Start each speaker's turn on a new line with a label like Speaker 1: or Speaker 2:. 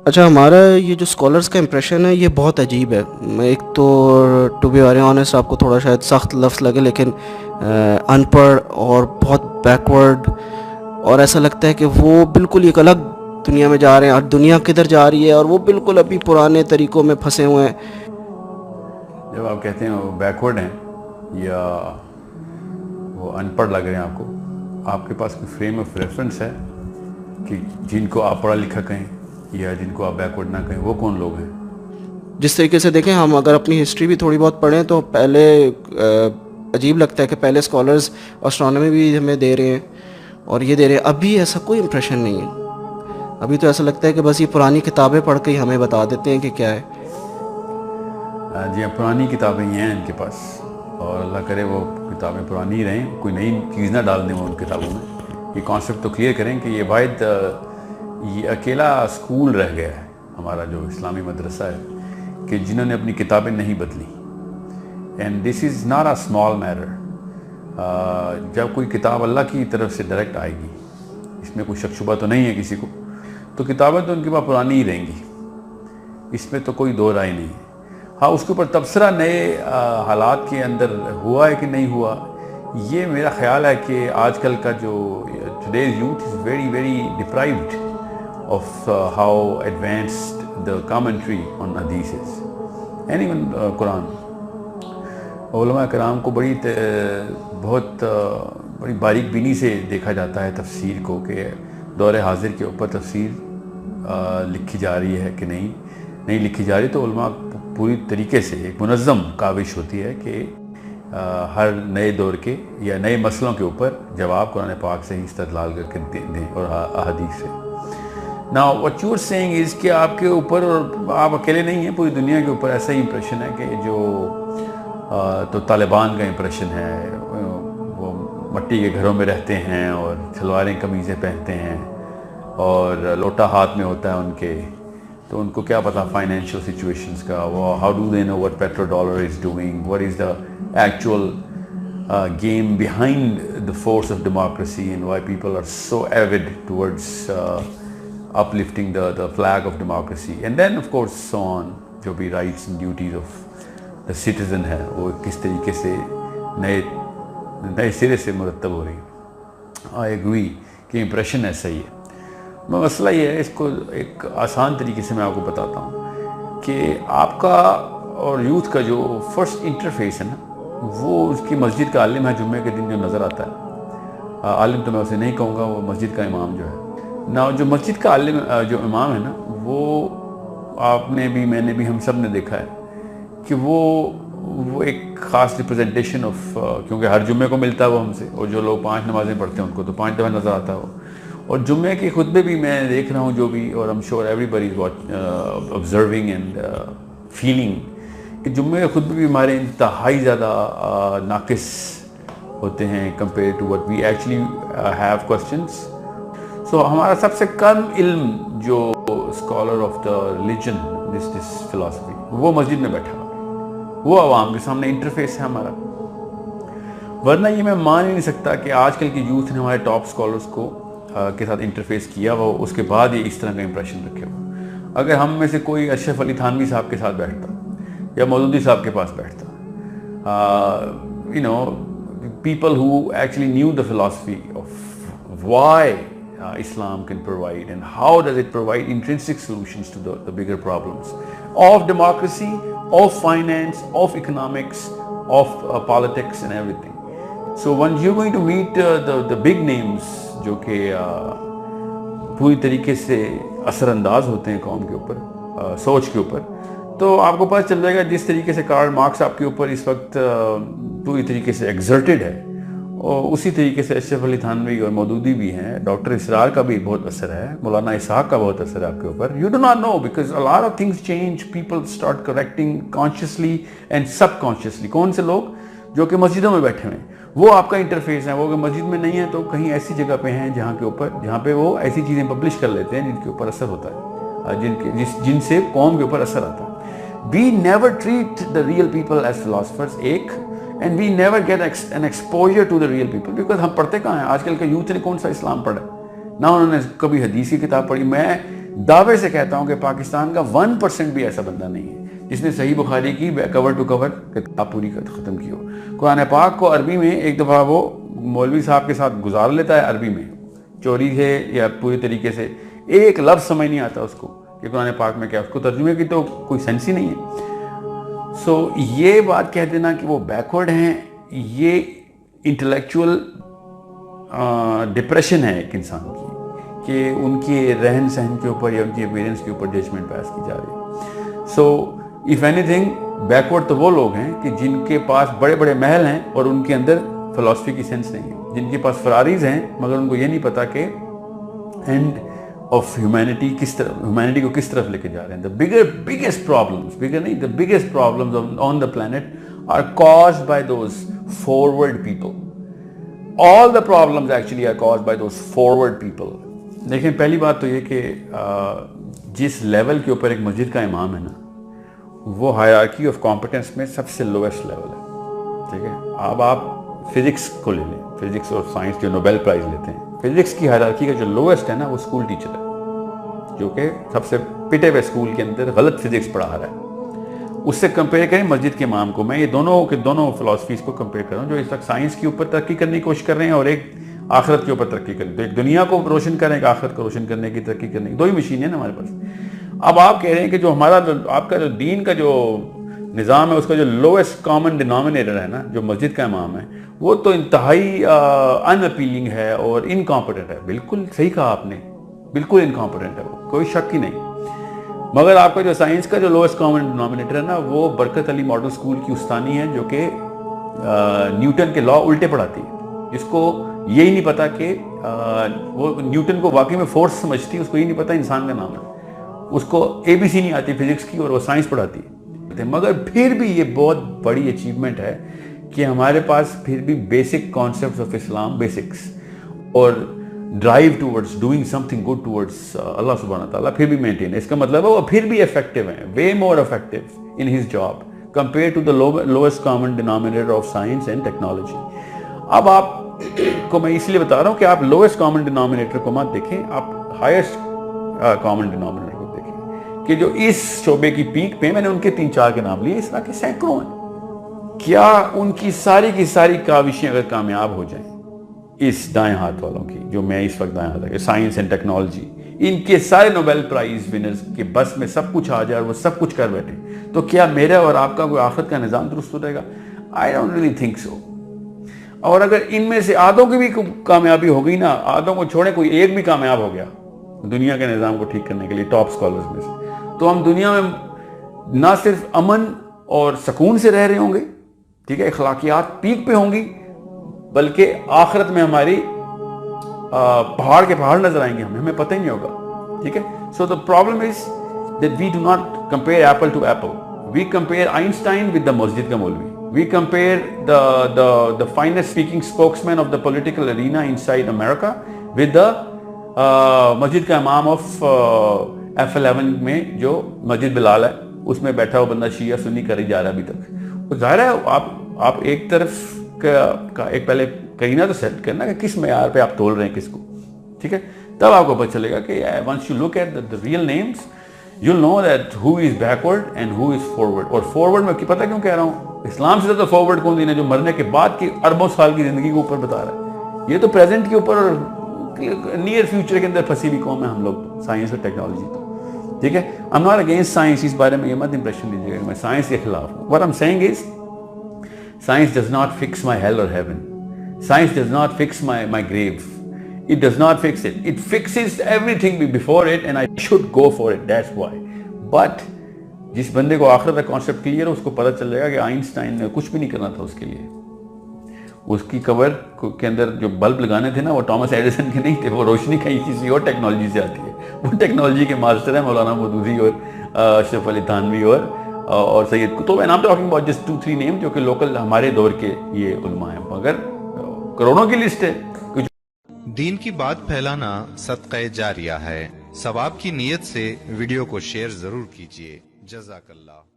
Speaker 1: اچھا، ہمارا یہ جو اسکالرس کا امپریشن ہے یہ بہت عجیب ہے. ایک تو ٹو بی ویری آنیسٹ آپ کو تھوڑا شاید سخت لفظ لگے، لیکن ان پڑھ اور بہت بیکورڈ، اور ایسا لگتا ہے کہ وہ بالکل ایک الگ دنیا میں جا رہے ہیں اور دنیا کدھر جا رہی ہے، اور وہ بالکل ابھی پرانے طریقوں میں پھنسے ہوئے ہیں.
Speaker 2: جب آپ کہتے ہیں وہ بیکورڈ ہیں یا وہ ان پڑھ لگ رہے ہیں آپ کے پاس کوئی فریم آف ریفرنس ہے کہ جن کو آپ پڑھا لکھا کہیں یا جن کو آپ بیکورڈ نہ کہیں وہ کون لوگ ہیں؟
Speaker 1: جس طریقے سے دیکھیں، ہم اگر اپنی ہسٹری بھی تھوڑی بہت پڑھیں تو پہلے عجیب لگتا ہے کہ پہلے اسکالرز اسٹرانومی بھی ہمیں دے رہے ہیں اور یہ دے رہے ہیں. ابھی ایسا کوئی امپریشن نہیں ہے. ابھی تو ایسا لگتا ہے کہ بس یہ پرانی کتابیں پڑھ کے ہی ہمیں بتا دیتے ہیں کہ کیا ہے.
Speaker 2: جی ہاں، پرانی کتابیں ہی ہیں ان کے پاس، اور اللہ کرے وہ کتابیں پرانی ہی رہیں، کوئی نئی چیز نہ ڈال دیں وہ ان کتابوں میں. یہ کانسیپٹ تو کلیئر کریں کہ یہ واحد یہ اکیلا اسکول رہ گیا ہے ہمارا جو اسلامی مدرسہ ہے کہ جنہوں نے اپنی کتابیں نہیں بدلی. And this is not a small matter. جب کوئی کتاب اللہ کی طرف سے ڈائریکٹ آئے گی، اس میں کوئی شک شبہ تو نہیں ہے کسی کو، تو کتابیں تو ان کے پاس پرانی ہی رہیں گی، اس میں تو کوئی دو رائے نہیں ہے. ہاں، اس کے اوپر تبصرہ نئے حالات کے اندر ہوا ہے کہ نہیں ہوا، یہ میرا خیال ہے کہ آج کل کا جو today's youth is very very deprived of how advanced the commentary on hadiths and even Quran. علماء کرام کو بہت بڑی باریک بینی سے دیکھا جاتا ہے تفسیر کو، کہ دور حاضر کے اوپر تفسیر لکھی جا رہی ہے کہ نہیں لکھی جا رہی. تو علماء پوری طریقے سے ایک منظم کاوش ہوتی ہے کہ ہر نئے دور کے یا نئے مسئلوں کے اوپر جواب قرآن پاک سے ہی استدلال کر کے دیں اور احادیث سے. Now what you are saying is کہ آپ کے اوپر، اور آپ اکیلے نہیں ہیں، پوری دنیا کے اوپر ایسا ہی امپریشن ہے کہ جو تو طالبان کا امپریشن ہے، وہ مٹی کے گھروں میں رہتے ہیں اور شلواریں قمیضیں پہنتے ہیں اور لوٹا ہاتھ میں ہوتا ہے ان کے، تو ان کو کیا پتا فائنینشیل سچویشنز کا. وہ how do they know what petro dollar is doing, what is the actual game behind the force of democracy and why people are so avid towards uplifting the flag of democracy. And then of course so on, جو بھی rights and duties of the citizen ہے وہ کس طریقے سے نئے سرے سے مرتب ہو رہی ہے. I agree کہ امپریشن ایسا ہی ہے. مسئلہ یہ ہے، اس کو ایک آسان طریقے سے میں آپ کو بتاتا ہوں کہ آپ کا اور یوتھ کا جو فرسٹ انٹرفیس ہے نا، وہ اس کی مسجد کا عالم ہے. جمعے کے دن جو نظر آتا ہے، عالم تو میں اسے نہیں کہوں گا، وہ مسجد کا امام جو ہے نا. جو مسجد کا عالم جو امام ہے نا، وہ آپ نے بھی، میں نے بھی، ہم سب نے دیکھا ہے کہ وہ ایک خاص ریپرزنٹیشن آف، کیونکہ ہر جمعے کو ملتا ہے وہ ہم سے، اور جو لوگ 5 نمازیں پڑھتے ہیں ان کو تو 5 دفعہ نظر آتا ہے وہ. اور جمعے کے خطبے بھی میں دیکھ رہا ہوں جو بھی، اور I'm sure everybody is observing and feeling کہ جمعے کے خطبے بھی ہمارے انتہائی زیادہ ناقص ہوتے ہیں compared to what we actually have questions. So ہمارا سب سے کم علم جو scholar of the religion this philosophy, وہ مسجد میں بیٹھا ہوا، وہ عوام کے سامنے انٹرفیس ہے ہمارا. ورنہ یہ میں مان ہی نہیں سکتا کہ آج کل کی یوتھ نے ہمارے ٹاپ اسکالرس کو کے ساتھ انٹرفیس کیا وہ، اس کے بعد یہ اس طرح کا امپریشن رکھے ہو. اگر ہم میں سے کوئی اشرف علی تھانوی صاحب کے ساتھ بیٹھتا یا مودودی صاحب کے پاس بیٹھتا، people who actually knew the philosophy of why Islam can provide and how does it provide intrinsic solutions to the bigger problems of democracy, of finance, of economics, of politics and everything. So when you're going to meet the big names جو کہ پوری طریقے سے اثر انداز ہوتے ہیں قوم کے اوپر، سوچ کے اوپر، تو آپ کو پتہ چل جائے گا جس طریقے سے کارل مارکس آپ کے اوپر اس وقت پوری طریقے سے ایگزرٹڈ ہے، اور اسی طریقے سے اشرف علی تھانوی اور مودودی بھی ہیں. ڈاکٹر اسرار کا بھی بہت اثر ہے، مولانا اسحاق کا بہت اثر ہے آپ کے اوپر. You do not know because a lot of things change, people start correcting consciously and subconsciously. کون سے لوگ جو کہ مسجدوں میں بیٹھے ہوئے ہیں، وہ آپ کا انٹرفیس ہے. وہ اگر مسجد میں نہیں ہے تو کہیں ایسی جگہ پہ ہیں جہاں پہ وہ ایسی چیزیں پبلش کر لیتے ہیں جن کے اوپر اثر ہوتا ہے، جن سے قوم کے اوپر اثر آتا ہے. We never treat the real people as philosophers, and we never get an exposure to the real people because ہم پڑھتے کہاں ہیں؟ آج کل کے یوتھ نے کون سا اسلام پڑھا ہے؟ نہ انہوں نے کبھی حدیث کی کتاب پڑھی. میں دعوے سے کہتا ہوں کہ پاکستان کا 1% بھی ایسا بندہ نہیں ہے جس نے صحیح بخاری کی کور ٹو کور کتاب پوری ختم کی ہو. قرآن پاک کو عربی میں ایک دفعہ وہ مولوی صاحب کے ساتھ گزار لیتا ہے عربی میں, چوری سے یا پوری طریقے سے, ایک لفظ سمجھ نہیں آتا اس کو کہ قرآن پاک میں کیا, اس کو ترجمے کی تو کوئی سینس ہی نہیں ہے. سو یہ بات کہہ دینا کہ وہ بیکورڈ ہیں, یہ انٹلیکچول ڈپریشن ہے ایک انسان کی, کہ ان کے رہن سہن کے اوپر یا ان کی اپیرنس کے اوپر ججمنٹ پاس کی جا رہی ہے. So if any thing backward تو وہ لوگ ہیں کہ جن کے پاس بڑے بڑے محل ہیں اور ان کے اندر فلسفی کی سینس نہیں ہے, جن کے پاس فراريز ہیں مگر ان کو یہ نہیں پتا کہ اینڈ آف ہیومینٹی کس طرح, ہیومینٹی کو کس طرف لے کے جا رہے ہیں. دا بگیسٹ پرابلمس, بگر نہیں, the biggest problems on the planet are caused by those forward people. All the problems actually are caused by those forward people. دیکھیں پہلی بات تو یہ کہ جس لیول کے اوپر ایک مسجد کا امام ہے نا, وہ ہائرارکی آف کمپٹنس میں سب سے لویسٹ لیول ہے. ٹھیک ہے, اب آپ فزکس کو لے لیں, فزکس اور سائنس جو نوبیل پرائز لیتے ہیں, فزکس کی ہائرارکی کا جو لویسٹ ہے نا وہ اسکول ٹیچر ہے, جو کہ سب سے پٹے ہوئے اسکول کے اندر غلط فزکس پڑھا رہا ہے. اس سے کمپیئر کریں مسجد کے امام کو. میں یہ دونوں فلسفیز کو کمپیئر کر رہا ہوں جو اس وقت سائنس کے اوپر ترقی کرنے کی کوشش کر رہے ہیں اور ایک آخرت کے اوپر ترقی کریں. تو ایک دنیا کو روشن کریں, ایک آخرت کو روشن کرنے کی ترقی کرنے کی, دو ہی مشین ہیں نا ہمارے پاس. اب آپ کہہ رہے ہیں کہ جو ہمارا آپ کا جو دین کا جو نظام ہے اس کا جو لویسٹ کامن ڈینامینیٹر ہے نا, جو مسجد کا امام ہے, وہ تو انتہائی ان اپیلنگ ہے اور انکمپیٹنٹ ہے. بالکل صحیح کہا آپ نے, بالکل انکمپیٹنٹ ہے, وہ کوئی شک ہی نہیں. مگر آپ کا جو سائنس کا جو لویسٹ کامن ڈینامینیٹر ہے نا, وہ برکت علی ماڈل اسکول کی استانی ہے جو کہ نیوٹن کے لا الٹے پڑھاتی ہے, جس کو یہی نہیں پتا کہ وہ نیوٹن کو واقعی میں فورس سمجھتی, اس کو یہ نہیں پتا انسان کا نام ہے, اس کو ABC نہیں آتی فزکس کی اور وہ سائنس پڑھاتی ہے. مگر پھر بھی یہ بہت بڑی اچیومنٹ ہے کہ ہمارے پاس پھر بھی basic concepts of Islam, basics, اور drive towards doing something good towards Allah سبحانہ تعالیٰ پھر بھی مینٹین ہے. اس کا مطلب ہے وہ پھر بھی افیکٹو ہیں, way more effective in his job compare to the lowest common denominator of science and technology. اب آپ کو میں اس لیے بتا رہا ہوں کہ آپ لویسٹ کامن ڈینامینیٹر کو مت دیکھیں, آپ ہائیسٹ کامن ڈینامینیٹر کو دیکھیں کہ جو اس شعبے کی پیک پہ, میں نے ان کے 3-4 کے نام لیے, اس طرح کے سینکڑوں ہیں. کیا ان کی ساری کاوشیں اگر کامیاب ہو جائیں اس دائیں ہاتھ والوں کی, جو میں اس وقت دائیں ہاتھ, سائنس اینڈ ٹیکنالوجی, ان کے سارے نوبیل پرائز ونرز کے بس میں سب کچھ آ جائے اور وہ سب کچھ کر بیٹھے, تو کیا میرا اور آپ کا کوئی آخرت کا نظام درست ہو جائے گا؟ I don't really think so. اور اگر ان میں سے آدھوں کی بھی کامیابی ہو گئی نا, آدھوں کو چھوڑیں کوئی ایک بھی کامیاب ہو گیا دنیا کے نظام کو ٹھیک کرنے کے لیے ٹاپ سکالرز میں سے, تو ہم دنیا میں نہ صرف امن اور سکون سے رہ رہے ہوں گے, ٹھیک ہے, اخلاقیات پیک پہ ہوں گی, بلکہ آخرت میں ہماری پہاڑ کے پہاڑ نظر آئیں گے, ہمیں پتہ ہی نہیں ہوگا. ٹھیک ہے, so the problem is that we do not compare apple to apple, we compare Einstein with the مسجد کا مولوی, we compare the finest speaking spokesman of the political arena inside America with the مسجد کا امام of F11 میں جو مسجد بلال ہے, اس میں بیٹھا ہوا بندہ شیعہ سنی کر ہی جا رہا ہے ابھی تک. ظاہر ہے آپ ایک طرف کا ایک پہلے کہیں تو سیٹ کرنا کہ کس معیار پہ آپ تول رہے ہیں کس کو. ٹھیک ہے, تب آپ کو پتہ چلے گا کہ once you look at the real names you'll know that who is backward and who is forward. اور forward میں پتہ کیوں کہہ رہا ہوں, اسلام سے زیادہ فارورڈ کون دین ہے جو مرنے کے بعد کی اربوں سال کی زندگی کے اوپر بتا رہا ہے. یہ تو پریزنٹ کے اوپر اور نیئر فیوچر کے اندر پھنسی ہوئی قوم ہے ہم لوگ, سائنس اور ٹیکنالوجی. ٹھیک ہے, I'm not against science, اس بارے میں یہ مت امپریشن دیجیے گا میں سائنس کے خلاف ہوں. What I'm saying is science does not fix my hell or heaven. Science does not fix my grave. It does not fix it. It fixes everything before it and I should go for it. That's why. But جس بندے کو آخرت کا concept clear ہے اس کو پتہ چل جائے گا کہ آئنسٹائن نے کچھ بھی نہیں کرنا تھا اس کے لیے. اس کی کور کے اندر جو بلب لگانے تھے نا وہ ٹامس ایڈیسن کے نہیں تھے, وہ روشنی کہیں کسی اور ٹیکنالوجی سے آتی ہے. وہ ٹیکنالوجی کے ماسٹر ہیں مولانا مودودی اور اشرف علی تھانوی اور Sayyid Qutb. And I am talking about just 2-3 name جو کہ لوکل ہمارے دور کے یہ علماء ہیں, مگر کروڑوں کی لسٹ ہے.
Speaker 3: دین کی بات پھیلانا صدقہ جاریہ ہے. ثواب کی نیت سے ویڈیو کو شیئر ضرور کیجیے. جزاک اللہ.